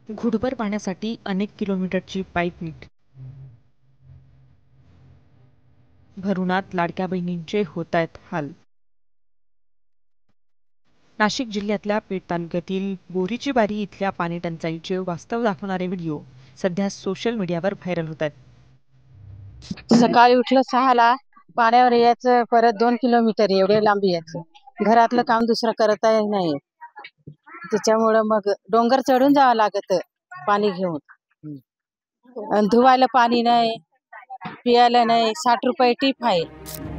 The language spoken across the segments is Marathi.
घुटभर पाण्यासाठी अनेक किलोमीटरची पायपीट. भरूणात लाडक्या बहिणींचे होतायत हाल. नाशिक जिल्ह्यातल्या पेठ तालुक्यातील बोरीची बारी इथल्या पाणी टंचाईचे वास्तव दाखवणारे व्हिडिओ सध्या सोशल मीडियावर व्हायरल होत आहेत. सकाळी उठलं 6ला, पाण्यावर यायचं, परत 2 किलोमीटर एवढे लांब यायचं. घरातलं काम दुसरं करता नाही. त्याच्यामुळं मग डोंगर चढून जावं लागत पाणी घेऊन. आणि धुवायला पाणी नाही, पियाला नाही. 60 रुपये टीप आहे.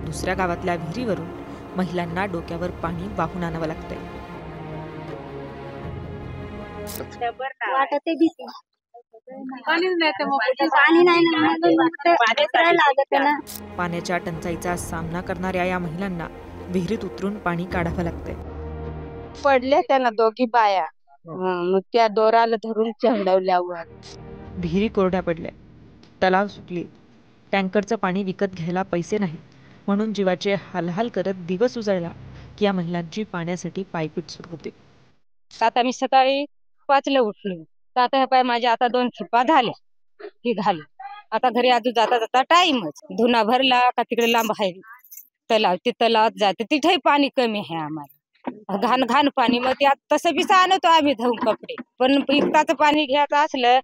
दुसऱ्या गावातल्या विहिरीवरून महिलांना डोक्यावर पाणी वाहून आणावं लागतंय. वाटते भीती. पाणी नाही लागत ना. पाण्याच्या टंचाईचा सामना करणाऱ्या या महिलांना विहिरीत उतरून पाणी काढावं लागतंय. पडले त्यांना दोघी बाया, मग त्या दोराला धरून चढवल्यावर विहिरी कोरड्या पडल्या, तलाव सुकले, टँकरचं पाणी विकत घ्यायला पैसे नाही म्हणून जीवाचे हालहाल करत दिवस उजळला की या महिलांची पाण्यासाठी पायपीट सुरू होते. आता मी सकाळी 5ला उठलो, तर आता पाय माझ्या आता 2 खिपा झाले की झाले. आता घरी अजून जाता जाता टाइमच. धुना भरला का तिकडे लांब आहे तलाव, ते तलावात जाते, तिथेही पाणी कमी आहे आम्हाला. घाण घाण पाणी. मग त्यात तसं बी आणतो आम्ही धुवून कपडे, पण इतकाचं पाणी घ्यायचं असलं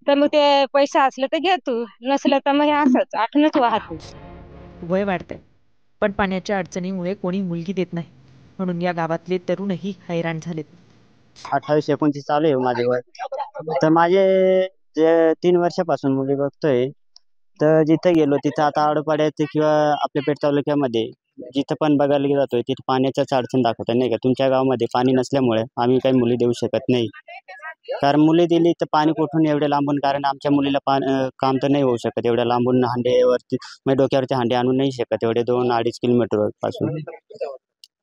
तर मग ते पैसा असलं तर घेतो, नसलं तर मग असंच आठवणच वाहतो. वय वाढतंय पण पाण्याच्या अडचणीमुळे कोणी मुलगी देत नाही म्हणून या गावातले तरुणही हैराण झालेत. 28-29 चालू आहे माझे वय. तर माझे जे 3 वर्षापासून मुली बघतोय, तर जिथे गेलो तिथं आता आडोपाड्यात किंवा आपल्या पेठ तालुक्यामध्ये जिथं पण बघायला जातोय तिथं पाण्याचाच अडचण दाखवतात, नाही का. तुमच्या गावामध्ये पाणी नसल्यामुळे आम्ही काही मुली देऊ शकत नाही. कारण मुली दिली तर पाणी कुठून एवढे लांबून, कारण आमच्या मुलीला काम तर नाही होऊ शकत एवढ्या लांबून. हांड्यावरती म्हणजे डोक्यावरती हांडे आणू नाही शकत एवढे 2-2.5 किलोमीटर पासून.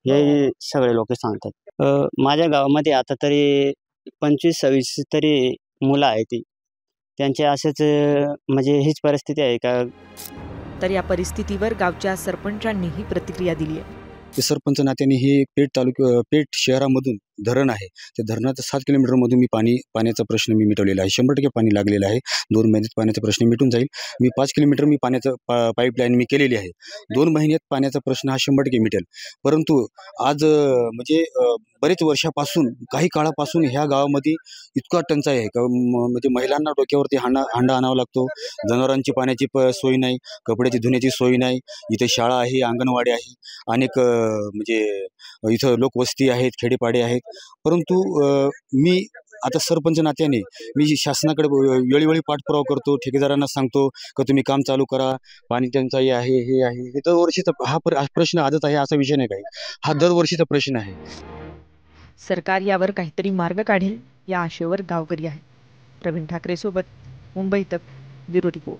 हे सगळे लोक सांगतात. माझ्या गावामध्ये आता तरी 25-26 तरी मुलं आहेत ती. त्यांचे असेच म्हणजे हीच परिस्थिती आहे का. तर या परिस्थितीवर गावच्या सरपंचांनीही प्रतिक्रिया दिली आहे. सरपंच नात्याने हे पेठ शहरामधून धरण आहे, त्या धरणाचं 7 किलोमीटरमधून मी पाण्याचा प्रश्न मी मिटवलेला आहे. 100% पाणी लागलेलं आहे. 2 महिन्यात पाण्याचा प्रश्न मिटून जाईल. मी 5 किलोमीटर मी पाण्याचं पाईपलाईन मी केलेली आहे. 2 महिन्यात पाण्याचा प्रश्न हा 100% मिटेल. परंतु आज म्हणजे बरेच वर्षापासून, काही काळापासून ह्या गावामध्ये इतका टंचाई आहे का म्हणजे महिलांना डोक्यावरती हांडा आणावा लागतो. जनावरांची पाण्याची सोय नाही, कपड्याची धुण्याची सोय नाही. इथे शाळा आहे, अंगणवाडी आहे, अनेक म्हणजे इथं लोकवस्ती आहेत, खेडेपाडे आहेत. परंतु मी आता सरपंच नात्याने मी शासनाकडे वेळोवेळी पाठपुरावा करतो. ठेकेदारांना सांगतो का तुम्ही काम चालू करा, पाणी टंचाई आहे, हे आहे. हे दरवर्षीचा हा प्रश्न आजच आहे असा विषय नाही काही, हा दरवर्षीचा प्रश्न आहे. सरकार यावर काहीतरी मार्ग काढेल या आशेवर गावकरी आहे. प्रवीण ठाकरे सोबत मुंबई तक, ब्युरो रिपोर्ट.